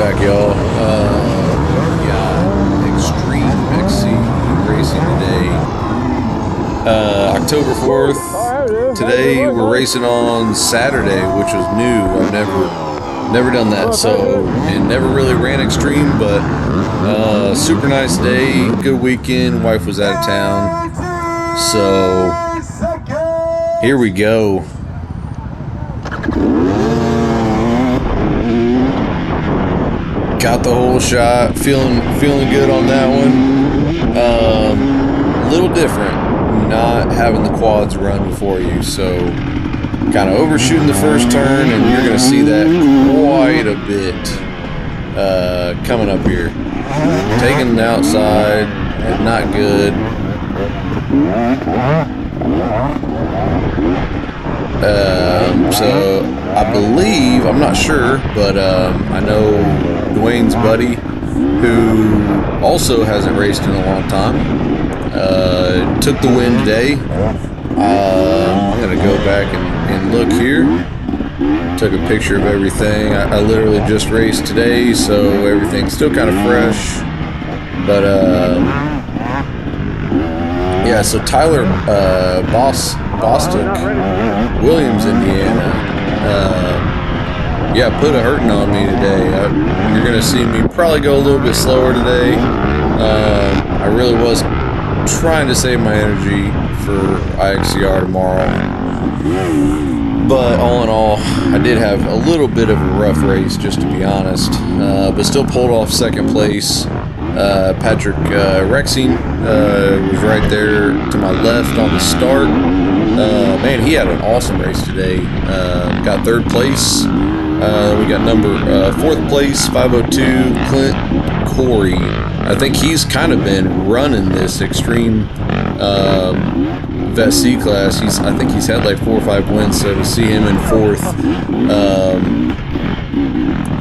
back, y'all. Yeah, Extreme XC racing today. October 4th. Today we're racing on Saturday, which was new. I've never done that, so, and never really ran Extreme, but super nice day, good weekend. Wife was out of town, so here we go. Got the whole shot, feeling good on that one. A little different, not having the quads run before you, so kind of overshooting the first turn, and you're going to see that quite a bit coming up here. Taking the outside, not good. So I believe, I'm not sure, but I know Dwayne's buddy, who also hasn't raced in a long time, took the win today. I'm going to go back and look here. Took a picture of everything. I literally just raced today, so everything's still kind of fresh. But yeah, so Tyler Bostock, Williams, Indiana, yeah, put a hurting on me today. You're going to see me probably go a little bit slower today. I really was trying to save my energy for IXCR tomorrow. But all in all, I did have a little bit of a rough race, just to be honest. But still pulled off second place. Patrick Rexing was right there to my left on the start. Man, he had an awesome race today. Got third place. We got number fourth place, 502, Clint Corey. I think he's kind of been running this Extreme Vet C class. I think he's had like 4 or 5 wins, so to see him in fourth,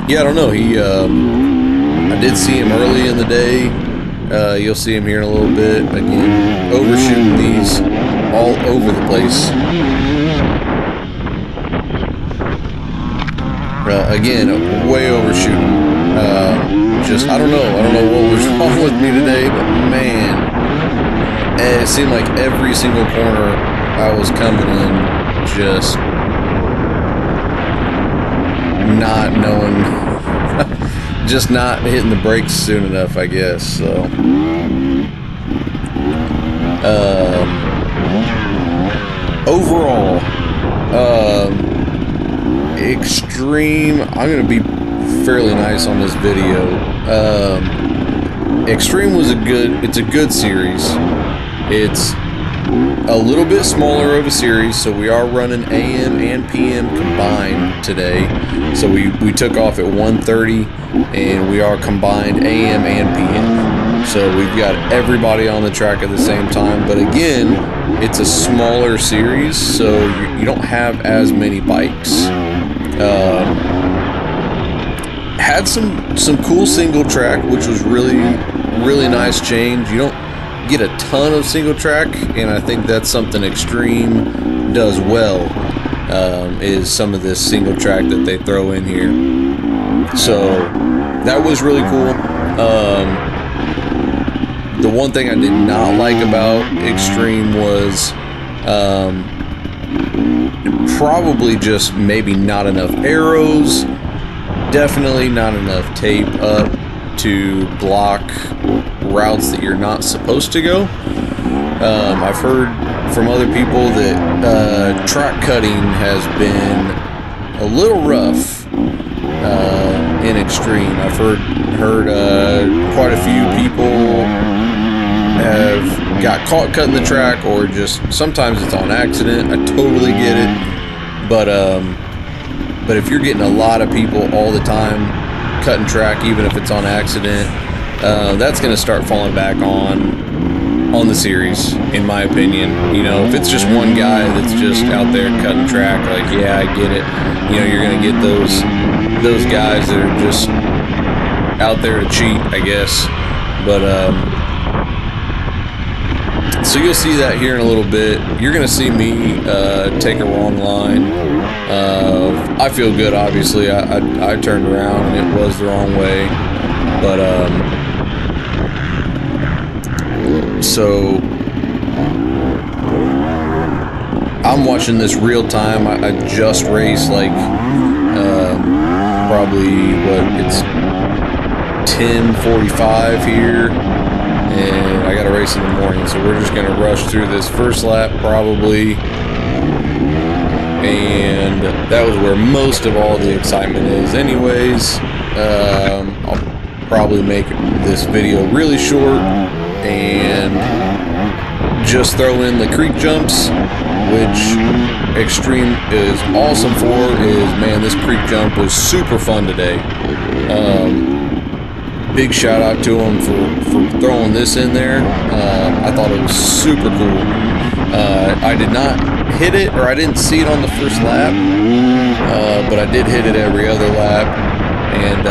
yeah, I don't know. I did see him early in the day. You'll see him here in a little bit. Again, overshooting these all over the place. Again, way overshooting. Just I don't know what was wrong with me today, but man, it seemed like every single corner I was coming in, just not knowing, just not hitting the brakes soon enough, I guess. So, overall, Extreme, I'm going to be fairly nice on this video. Extreme was it's a good series. It's a little bit smaller of a series, so we are running AM and PM combined today. So we took off at 1:30, and we are combined AM and PM. So we've got everybody on the track at the same time. But again, it's a smaller series, so you don't have as many bikes. Had some cool single track, which was really nice change. You don't get a ton of single track, and I think that's something Extreme does well, is some of this single track that they throw in here. So that was really cool. The one thing I did not like about Extreme was probably just maybe not enough arrows, definitely not enough tape up to block routes that you're not supposed to go. I've heard from other people that track cutting has been a little rough in Extreme. I've heard quite a few people have got caught cutting the track, or just sometimes it's on accident. I totally get it, but if you're getting a lot of people all the time cutting track, even if it's on accident, that's going to start falling back on the series, in my opinion. You know, if it's just one guy that's just out there cutting track, like, yeah, I get it. You know, you're going to get those guys that are just out there to cheat, I guess. But So you'll see that here in a little bit. You're going to see me take a wrong line. I feel good, obviously. I turned around and it was the wrong way. But, so I'm watching this real time. I just raced like probably it's 10:45 here, and I got a race in the morning, so we're just gonna rush through this first lap probably, and that was where most of all the excitement is anyways. I'll probably make this video really short and just throw in the creek jumps, which Extreme is awesome for. Man, this creek jump was super fun today. Big shout out to him for throwing this in there. I thought it was super cool. I did not hit it, or I didn't see it on the first lap, but I did hit it every other lap, and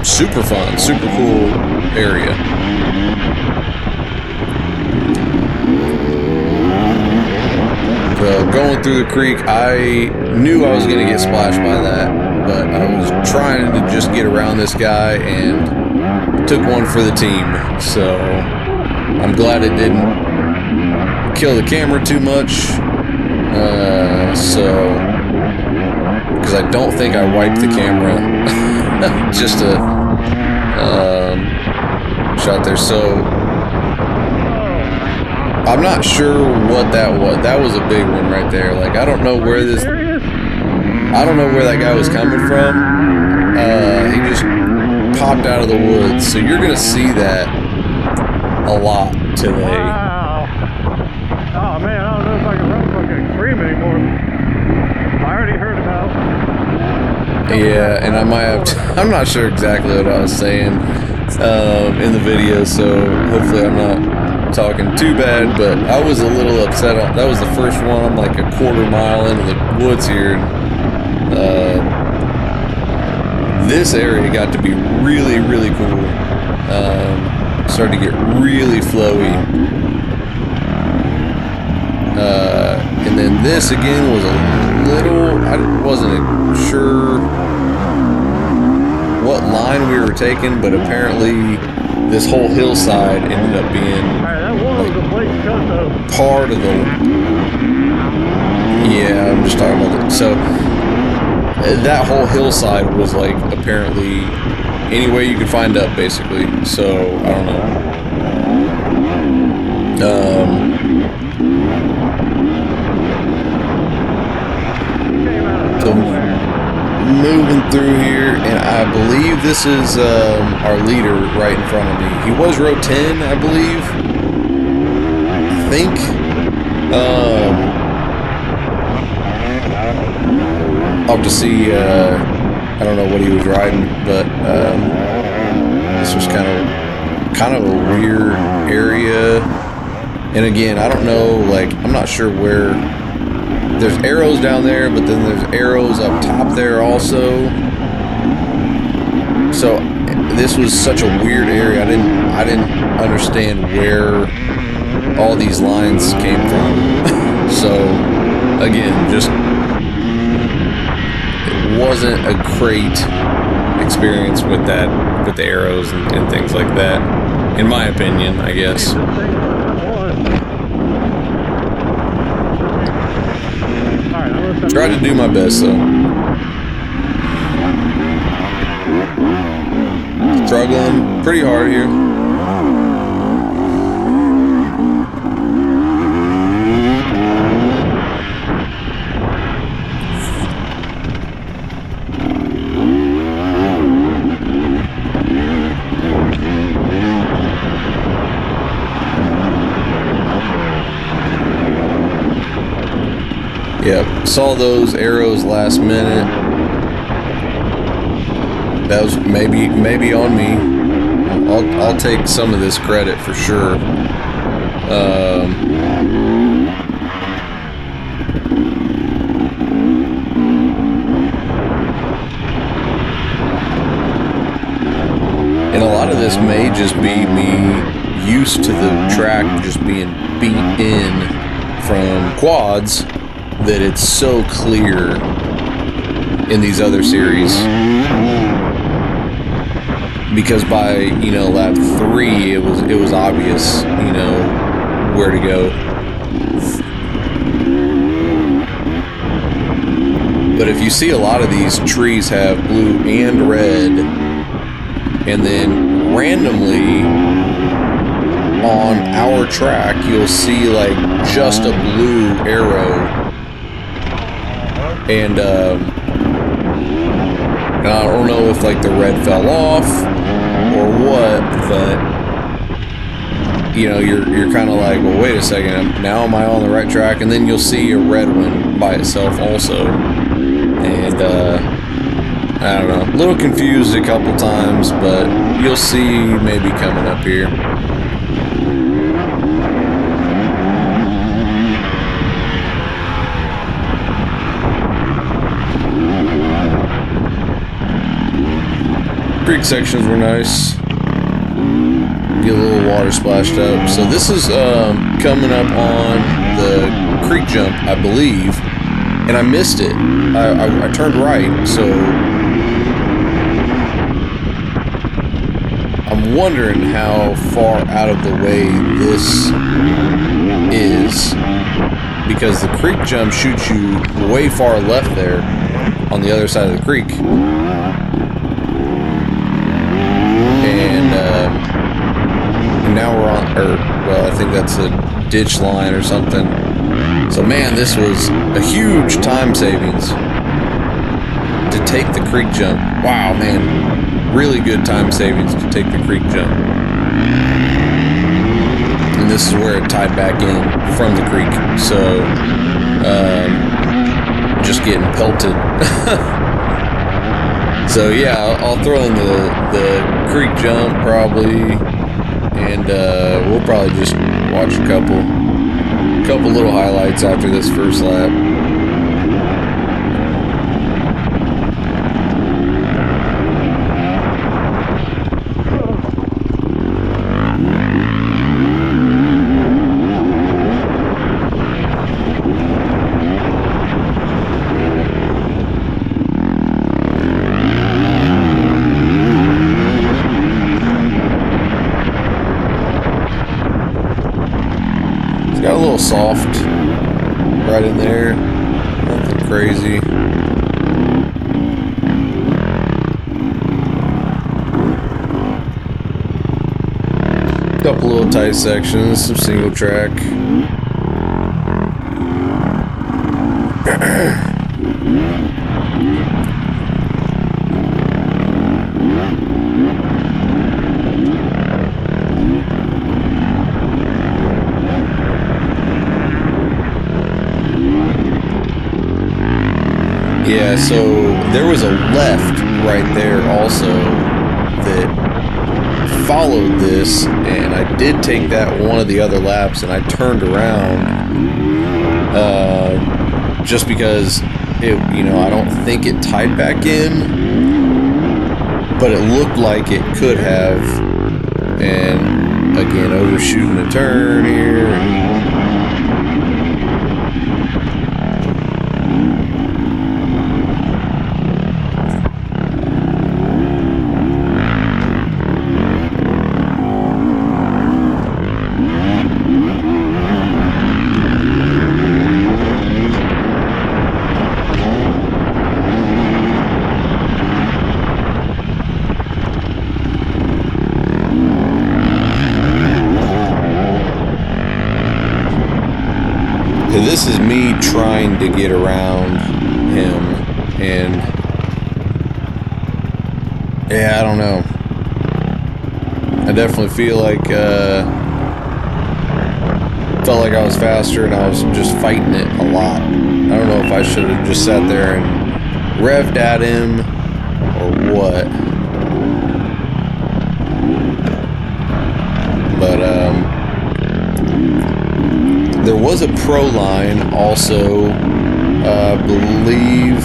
super fun, super cool area. Going through the creek, I knew I was going to get splashed by that, but I was trying to just get around this guy and took one for the team. So I'm glad it didn't kill the camera too much. Because I don't think I wiped the camera. Just a shot there. So I'm not sure what that was. That was a big one right there. Like, I don't know where that guy was coming from. He just popped out of the woods. So you're going to see that a lot today. Wow. Oh, man, I don't know if I can run fucking Extreme anymore. I already heard about. Yeah, and I might have I'm not sure exactly what I was saying in the video, so hopefully I'm not talking too bad, but I was a little upset. That was the first one. I'm like a quarter mile into the woods here. This area got to be really, really cool. Started to get really flowy. And then this again was a little, I wasn't sure what line we were taking, but apparently this whole hillside ended up being part of the, yeah, I'm just talking about it. So that whole hillside was like apparently any way you could find up, basically. So I don't know. So moving through here, and I believe this is our leader right in front of me. He was row 10, I believe. I think. I'll have to see. I don't know what he was riding, but this was kind of a weird area. And again, I don't know. Like, I'm not sure where. There's arrows down there, but then there's arrows up top there also. So this was such a weird area. I didn't understand where all these lines came from. So again, just it wasn't a great experience with that, with the arrows and things like that, in my opinion, I guess. Tried to do my best, though. Struggling pretty hard here. Yep, saw those arrows last minute. That was maybe on me. I'll take some of this credit for sure. And a lot of this may just be me used to the track just being beat in from quads that it's so clear in these other series. Because by, you know, lap 3, it was obvious, you know, where to go. But if you see a lot of these trees have blue and red, and then randomly on our track, you'll see like just a blue arrow, and I don't know if like the red fell off or what, but you know, you're kind of like, well, wait a second, now am I on the right track? And then you'll see a red one by itself also, and I don't know, a little confused a couple times, but you'll see maybe coming up here. Creek sections were nice. Get a little water splashed up. So this is coming up on the creek jump, I believe, and I missed it. I turned right, so I'm wondering how far out of the way this is, because the creek jump shoots you way far left there on the other side of the creek. And now we're on, well, I think that's a ditch line or something. So man, this was a huge time savings to take the creek jump. Wow, man, really good time savings to take the creek jump. And this is where it tied back in from the creek. So just getting pelted. So yeah, I'll throw in the creek jump probably, and we'll probably just watch a couple little highlights after this first lap. Got a little soft right in there, nothing crazy. Couple little tight sections, some single track. Yeah, so there was a left right there also that followed this, and I did take that one of the other laps, and I turned around just because it, you know, I don't think it tied back in, but it looked like it could have. And again, overshooting a turn here. This is me trying to get around him, and yeah, I don't know. I definitely felt like I was faster, and I was just fighting it a lot. I don't know if I should have just sat there and revved at him or what, but there was a pro line also, I believe.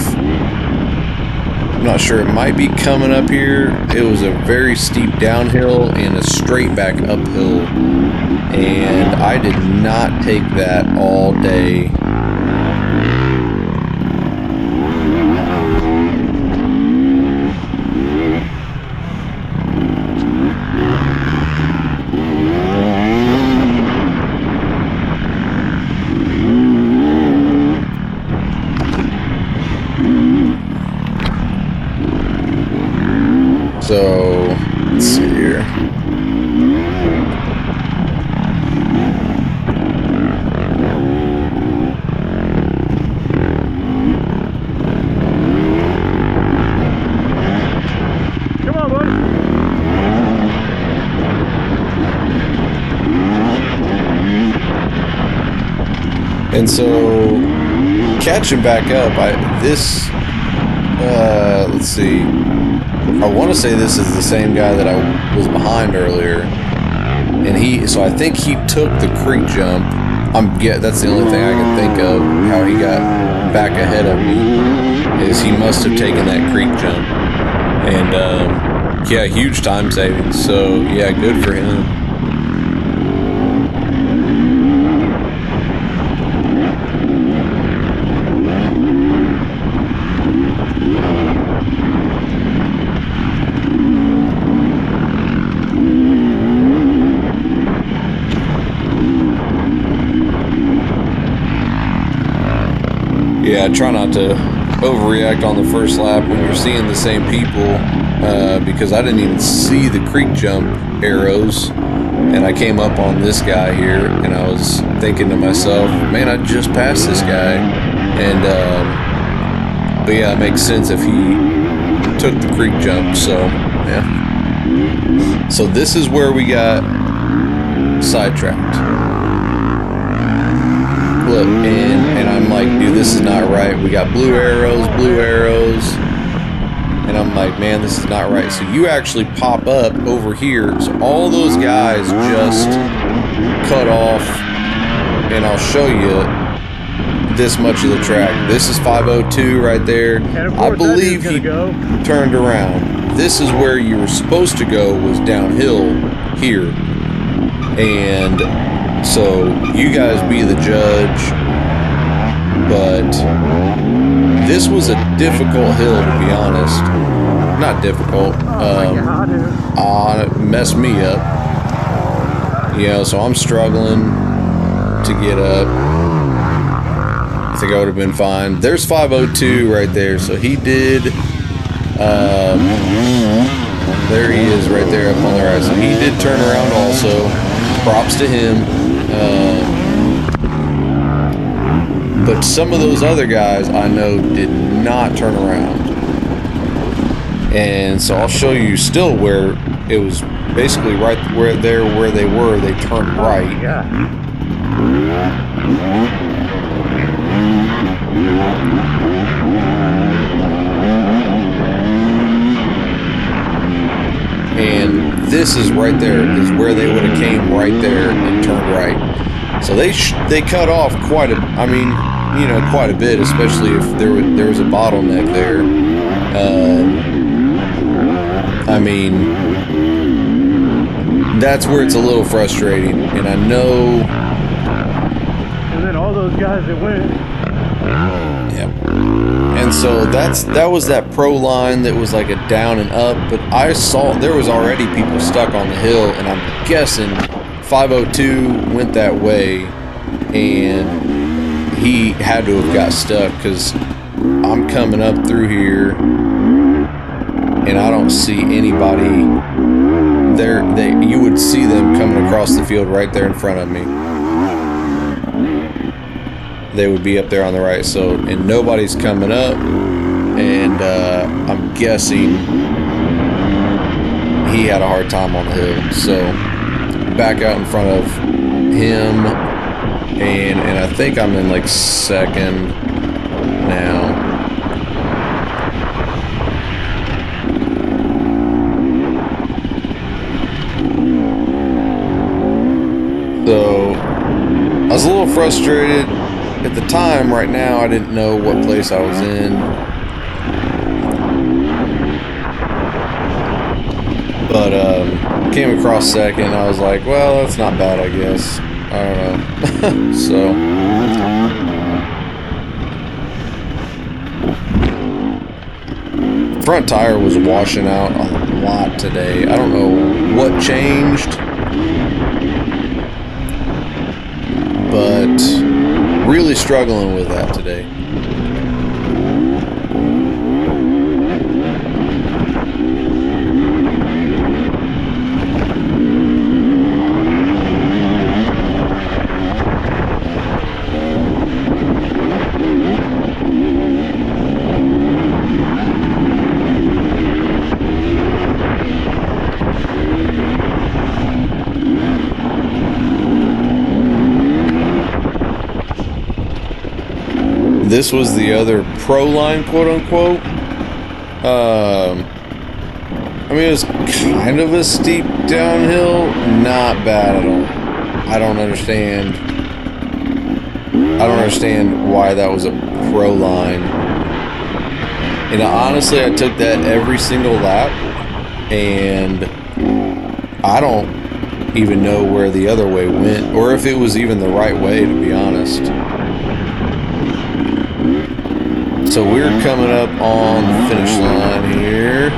I'm not sure, it might be coming up here. It was a very steep downhill and a straight back uphill and I did not take that all day. So, let's see here. Come on, bud. And so, catching back up, let's see. I want to say this is the same guy that I was behind earlier, and so I think he took the creek jump. That's the only thing I can think of how he got back ahead of me, is he must have taken that creek jump, and yeah, huge time savings. So yeah, good for him. Yeah, try not to overreact on the first lap when you're seeing the same people, because I didn't even see the creek jump arrows, and I came up on this guy here, and I was thinking to myself, man, I just passed this guy, and but yeah, it makes sense if he took the creek jump. So yeah, so this is where we got sidetracked. Look, and I'm like, dude, this is not right. We got blue arrows, and I'm like, man, this is not right. So you actually pop up over here. So all those guys just cut off, and I'll show you this much of the track. This is 502 right there. I believe he turned around. This is where you were supposed to go, was downhill here. And so you guys be the judge, but this was a difficult hill, to be honest. Not difficult. It messed me up. You know, so I'm struggling to get up. I think I would have been fine. There's 502 right there. So he did. There he is right there up on the right. So he did turn around also. Props to him. But some of those other guys I know did not turn around. And so I'll show you still where it was basically right where they were, they turned right. And this is right there, is where they would have came right there and turned right. So they cut off quite a bit, especially if there was a bottleneck there. That's where it's a little frustrating, and I know. And then all those guys that went. Yeah. And so that was that pro line that was like a down and up, but I saw there was already people stuck on the hill, and I'm guessing 502 went that way, and he had to have got stuck, because I'm coming up through here and I don't see anybody there. You would see them coming across the field right there in front of me. They would be up there on the right, so, and nobody's coming up, and I'm guessing he had a hard time on the hill. So back out in front of him, and I think I'm in like second now. So I was a little frustrated at the time. Right now I didn't know what place I was in, but Came across second. I was like, well, that's not bad, I guess. I don't know. So. Front tire was washing out a lot today. I don't know what changed, but really struggling with that today. This was the other pro line, quote unquote. I mean, it was kind of a steep downhill, not bad at all. I don't understand why that was a pro line. And honestly, I took that every single lap, and I don't even know where the other way went, or if it was even the right way, to be honest. So we're coming up on the finish line here.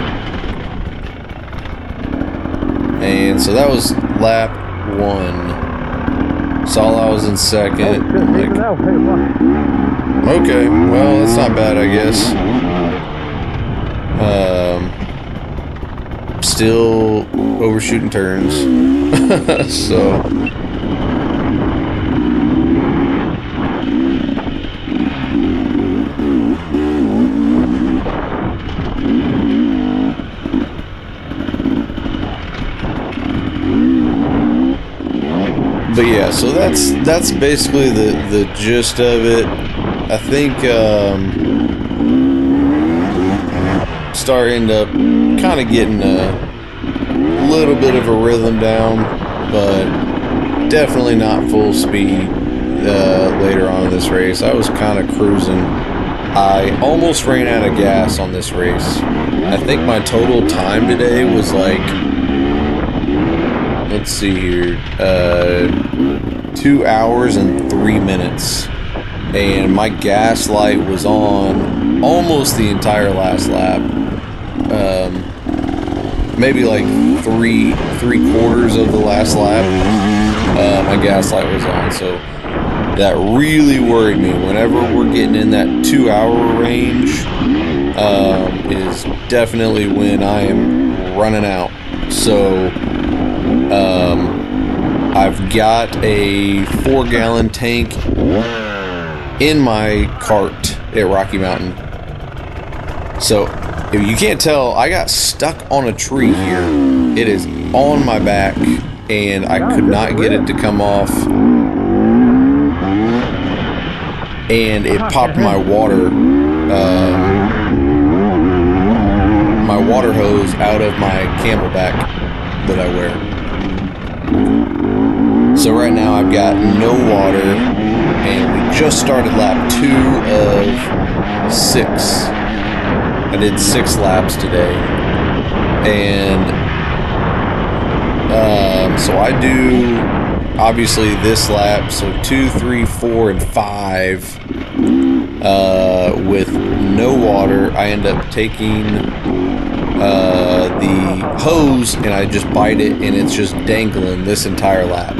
And so that was lap 1. Saw I was in second. Okay, well, that's not bad, I guess. Still overshooting turns. So... But yeah, so that's basically the gist of it. I think starting to kind of getting a little bit of a rhythm down, but definitely not full speed later on in this race. I was kind of cruising. I almost ran out of gas on this race. I think my total time today was like, let's see here, 2 hours and 3 minutes, and my gas light was on almost the entire last lap. Maybe like three quarters of the last lap, my gas light was on. So that really worried me. Whenever we're getting in that 2 hour range, is definitely when I am running out. So I've got a 4-gallon tank in my cart at Rocky Mountain. So if you can't tell, I got stuck on a tree here. It is on my back, and I could not get it to come off. And it popped my water hose out of my Camelback that I wear. So right now I've got no water, and we just started lap 2 of 6. I did 6 laps today, and so I do obviously this lap, so 2, 3, 4, and 5 with no water. I end up taking the hose and I just bite it, and it's just dangling this entire lap.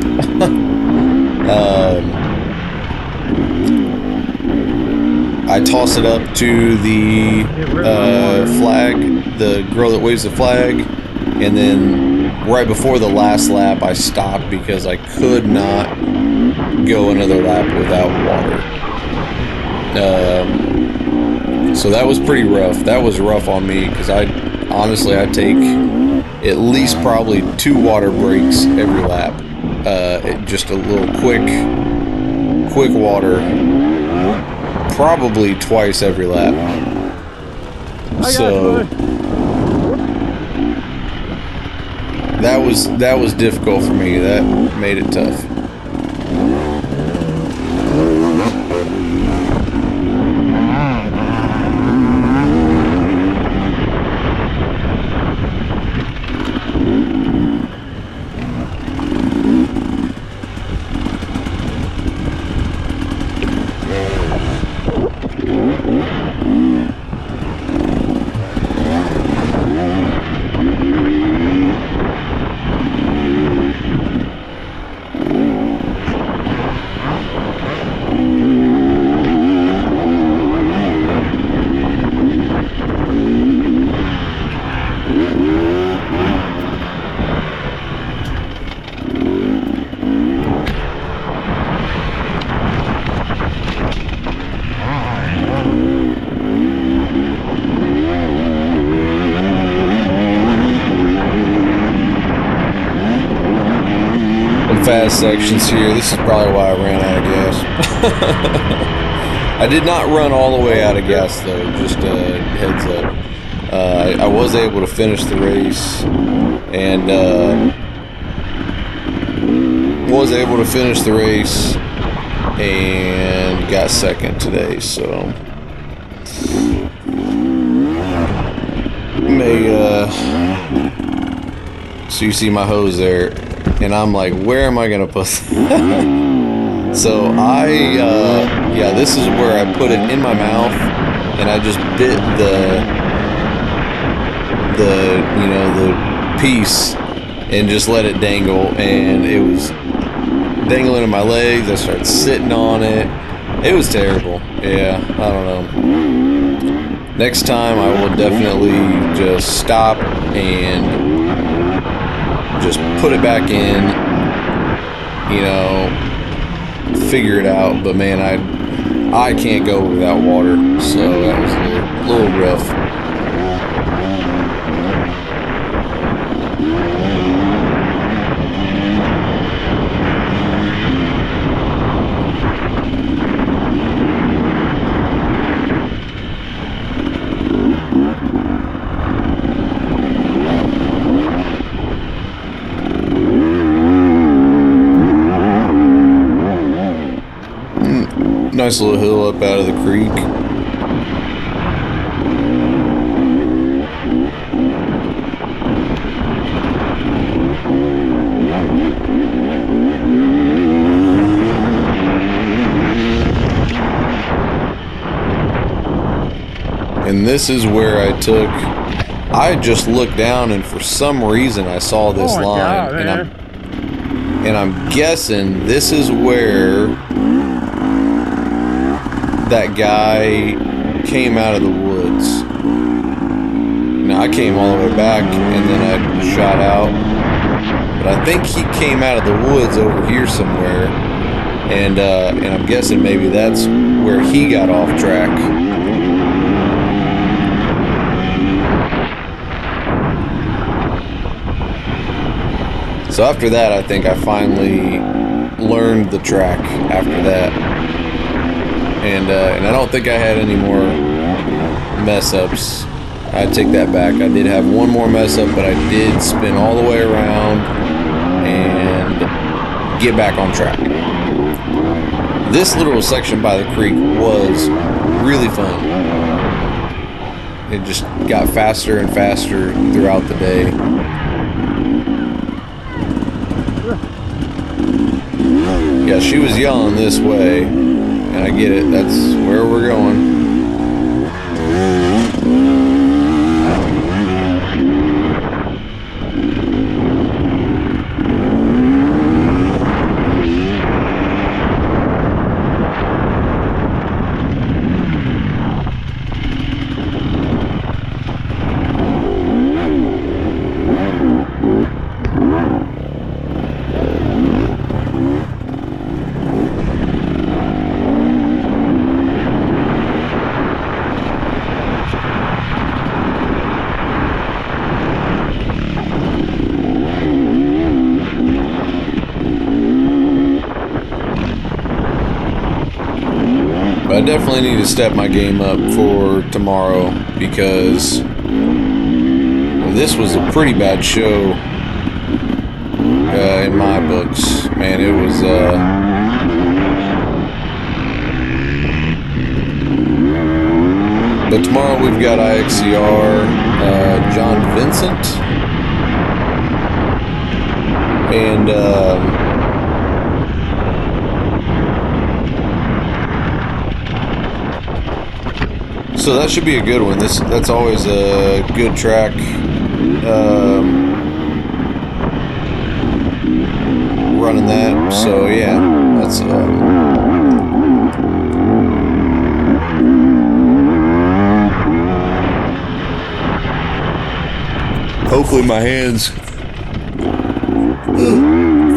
I toss it up to the flag, the girl that waves the flag, and then right before the last lap I stopped because I could not go another lap without water. So that was pretty rough. That was rough on me because I take at least probably 2 water breaks every lap. Just a little quick water, probably twice every lap. So that was difficult for me. That made it tough. fast sections here. This is probably why I ran out of gas. I did not run all the way out of gas though, just a heads up. I was able to finish the race and got second today, so so you see my hose there, and I'm like, where am I gonna put that? So yeah, this is where I put it in my mouth, and I just bit the piece and just let it dangle, and it was dangling in my legs. I started sitting on it. It was terrible. Yeah, I don't know. Next time I will definitely just stop and just put it back in, figure it out. But man, I can't go without water, so that was a little rough. Nice little hill up out of the creek. And this is where I just looked down, and for some reason I saw this line. God, and I'm guessing this is where that guy came out of the woods. Now I came all the way back and then I shot out, but I think he came out of the woods over here somewhere, and I'm guessing maybe that's where he got off track. So after that, I think I finally learned the track after that. And I don't think I had any more mess ups. I take that back. I did have one more mess up, but I did spin all the way around and get back on track. This little section by the creek was really fun. It just got faster and faster throughout the day. Yeah, she was yelling this way. And I get it, that's where we're going. I definitely need to step my game up for tomorrow, because this was a pretty bad show in my books. Man, it was but tomorrow we've got IXCR, John Vincent, and so that should be a good one. That's always a good track. Running that. So yeah, that's hopefully my hands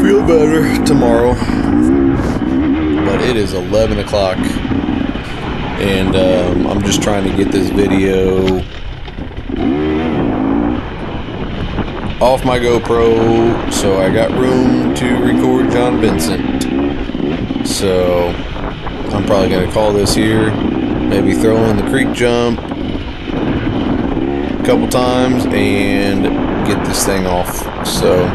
feel better tomorrow. But it is 11 o'clock. And I'm just trying to get this video off my GoPro, so I got room to record John Vincent. So I'm probably going to call this here, maybe throw in the creek jump a couple times and get this thing off. So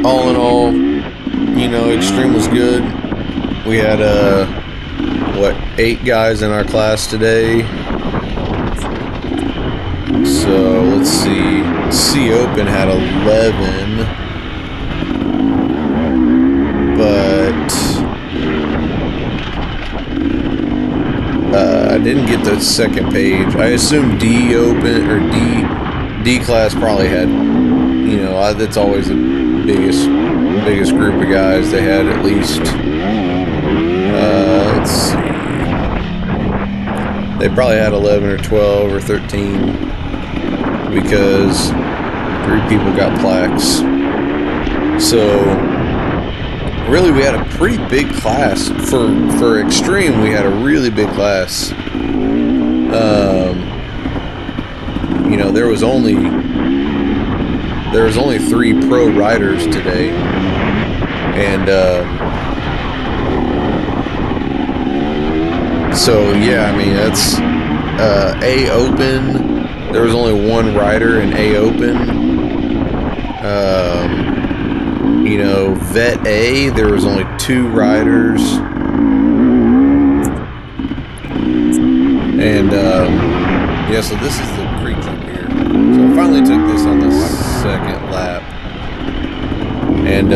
all in all, you know, Extreme was good. We had 8 guys in our class today. So let's see, C Open had 11, but I didn't get the second page. I assume D Open or D class probably had, you know, that's always the biggest group of guys. They had at least, let's see, they probably had 11 or 12 or 13. Because 3 people got plaques. So really we had a pretty big class for Extreme. We had a really big class. You know, there was only 3 pro riders today, and so yeah, I mean, that's A Open. There was only 1 rider in A Open. You know, Vet A, there was only 2 riders. And, yeah, so this is the creek jump here. So I finally took this on the second lap. And,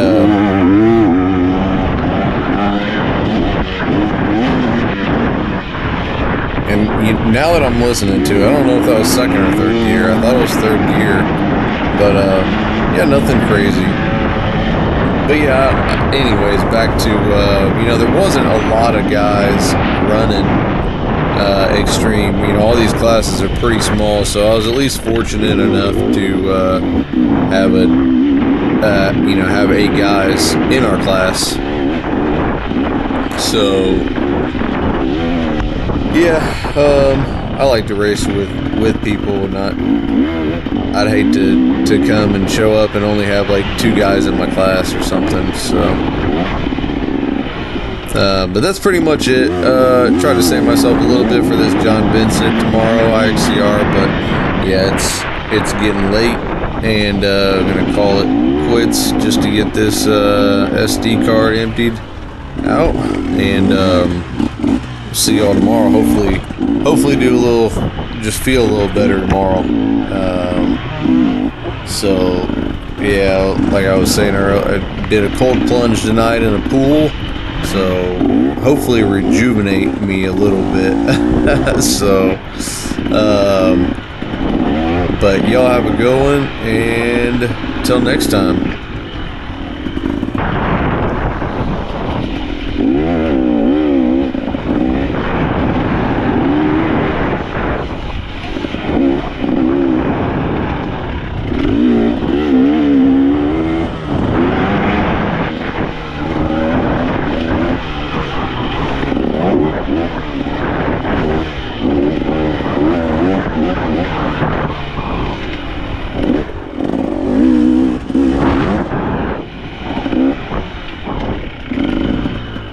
now that I'm listening to it, I don't know if that was second or third gear. I thought it was third gear. But, yeah, nothing crazy. But, yeah, anyways, back to, you know, there wasn't a lot of guys running Extreme. You know, all these classes are pretty small, so I was at least fortunate enough to have you know, have 8 guys in our class. So yeah, I like to race with people. I'd hate to come and show up and only have like 2 guys in my class or something. So, but that's pretty much it. Try to save myself a little bit for this John Vincent tomorrow, IXCR. But yeah, it's getting late, and I'm gonna call it quits just to get this SD card emptied out, and see y'all tomorrow. Hopefully do a little, just feel a little better tomorrow. So yeah, like I was saying earlier, I did a cold plunge tonight in a pool, so hopefully rejuvenate me a little bit. So but y'all have a good one, and until next time.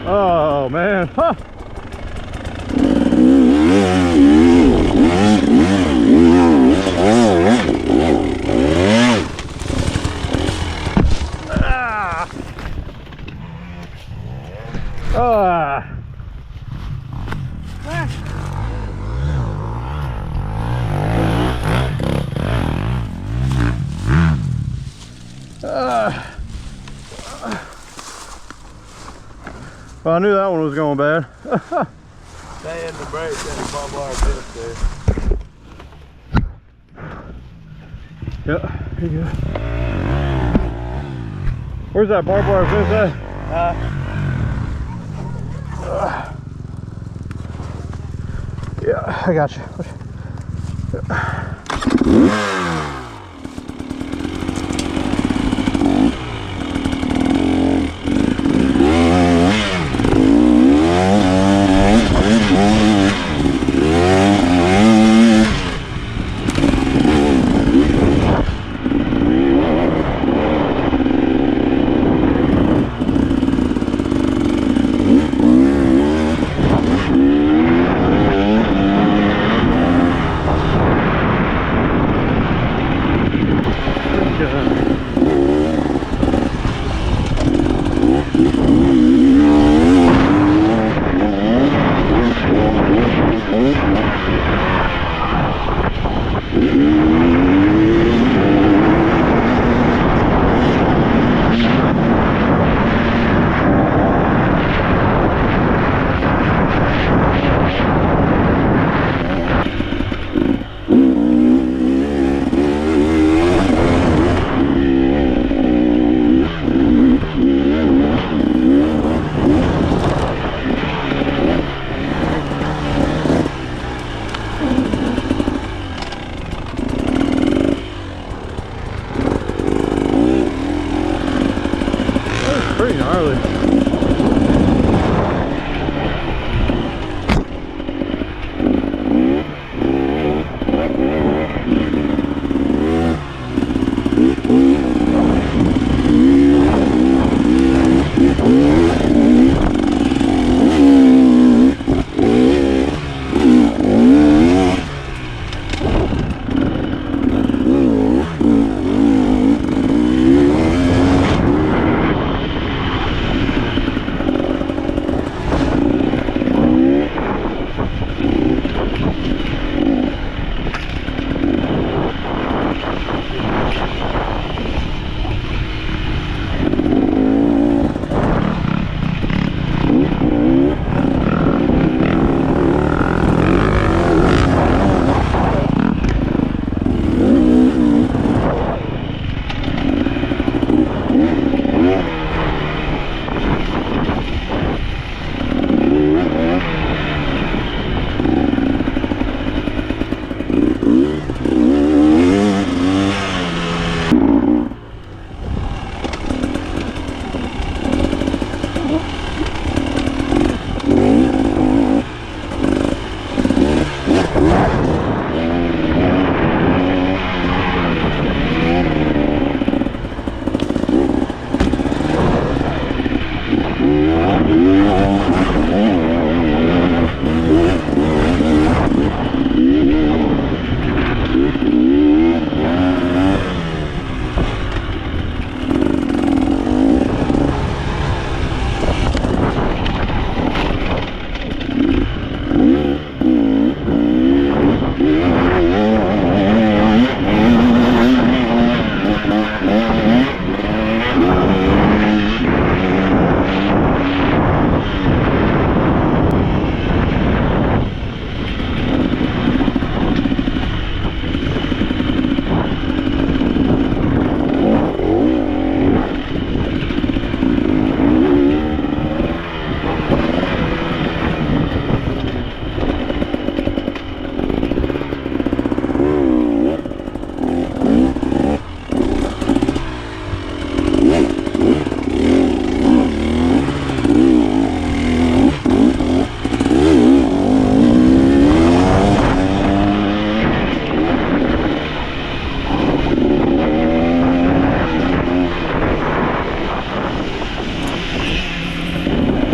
Oh man, huh. Well, I knew that one was going bad. Stay in the brake and the barbed wire fence there. Yep, here you go. Where's that barbed wire fence at? Yeah, I got you. Pretty gnarly.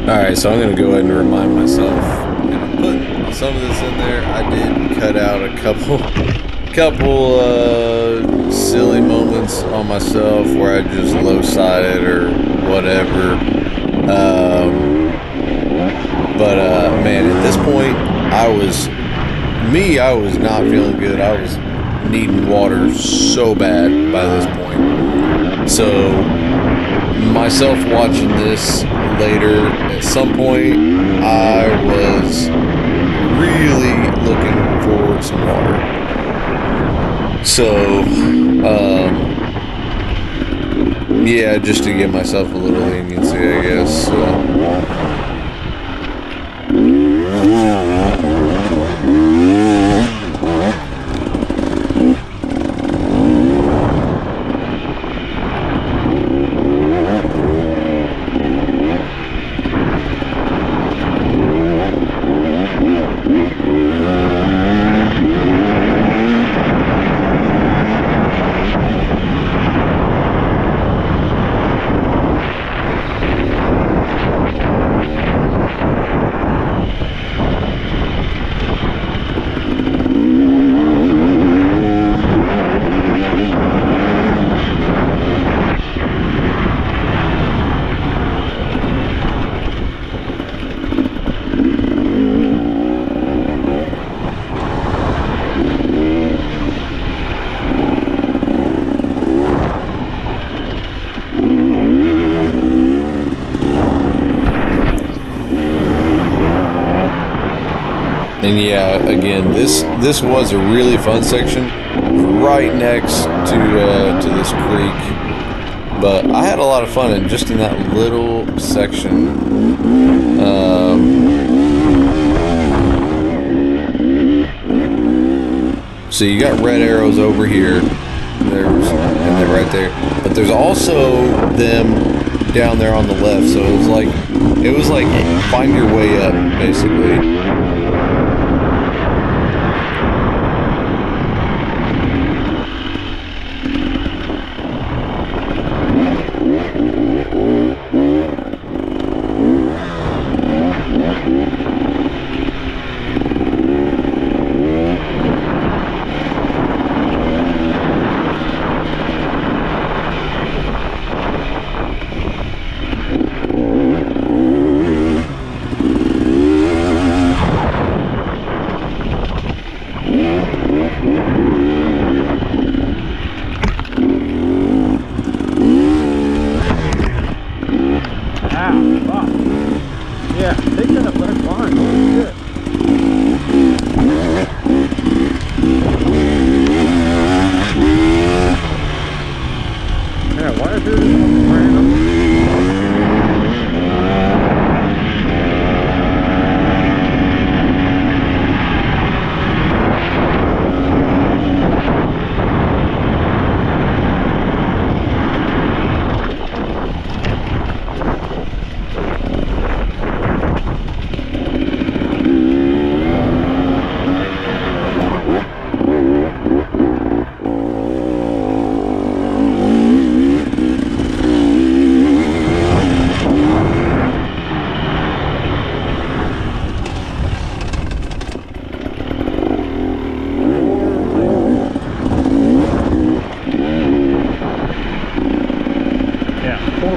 Alright, so I'm going to go ahead and remind myself, and I'm putting some of this in there. I did cut out a couple silly moments on myself where I just low-sided or whatever. Man, at this point, I was not feeling good. I was needing water so bad by this point. So, myself watching this later, at some point, I was really looking for some water. So, yeah, just to give myself a little leniency, I guess. And yeah, again, this was a really fun section, right next to this creek. But I had a lot of fun in just in that little section. So you got red arrows over here. And they're right there. But there's also them down there on the left. So it was like find your way up, basically.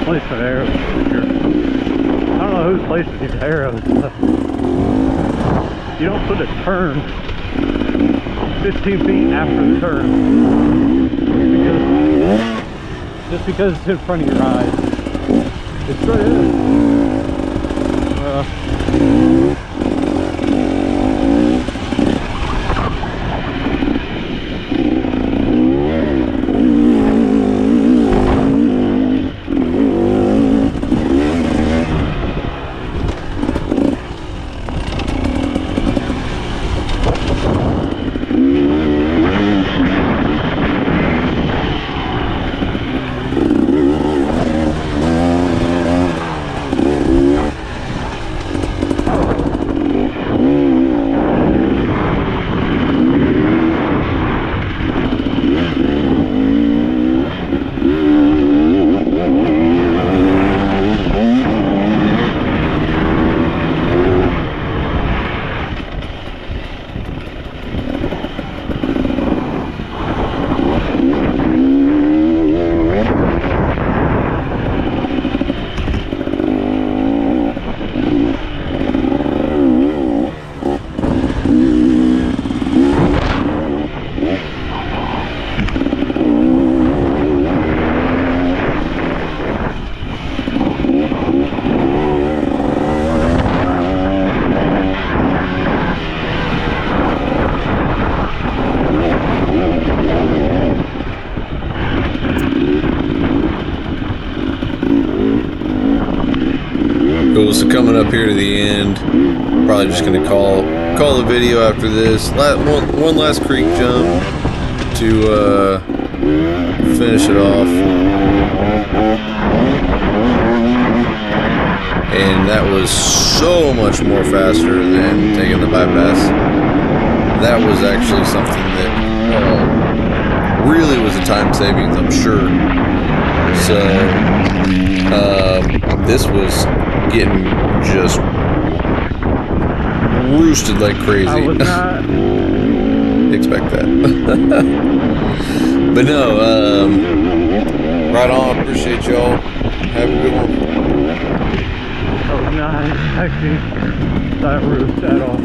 Place for arrows. I don't know whose place is these arrows. You don't put a turn 15 feet after the turn just because it's in front of your eyes. It sure is. Cool, so coming up here to the end, probably just gonna call the video after this. One last creek jump to finish it off, and that was so much more faster than taking the bypass. That was actually something that really was a time savings, I'm sure. So this was getting just roosted like crazy. I was not expect that. But no, right on. Appreciate y'all. Have a good one. I was not expecting that roost at all.